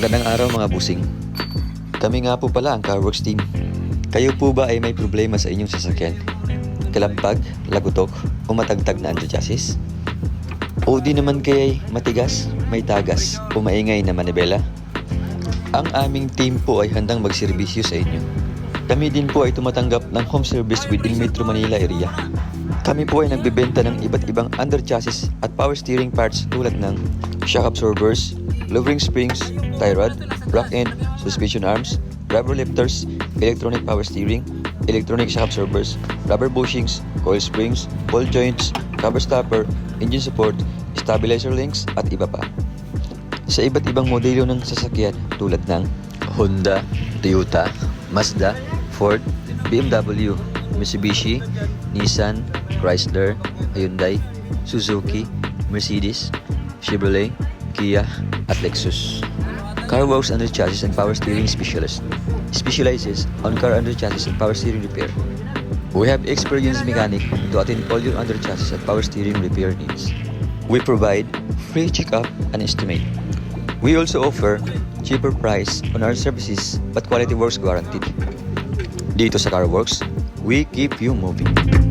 Magandang araw mga busing. Kami nga po pala ang Worx team. Kayo po ba ay may problema sa inyong sasakyan? Kalampag, Lagutok o matagtag na Underchassis? O di naman kaya'y matigas, may tagas o maingay na Manibela? Ang aming team po ay handang magserbisyo sa inyo. Kami din po ay tumatanggap ng home service within Metro Manila area. Kami po ay nagbebenta ng iba't ibang underchassis at power steering parts tulad ng shock absorbers, lowering springs, tie rod, rock end, suspension arms, rubber lifters, electronic power steering, electronic shock absorbers, rubber bushings, coil springs, ball joints, cover stopper, engine support, stabilizer links at iba pa. Sa iba't ibang modelo ng sasakyan tulad ng Honda, Toyota, Mazda, Ford, BMW, Mitsubishi, Nissan, Chrysler, Hyundai, Suzuki, Mercedes, Chevrolet, Kia, at Lexus. Worx Underchassis and Power Steering Specialist specializes on car underchassis and power steering repair. We have experienced mechanic to attend all your underchassis and power steering repair needs. We provide free checkup and estimate. We also offer cheaper price on our services but quality works guaranteed. Dito sa Worx, we keep you moving.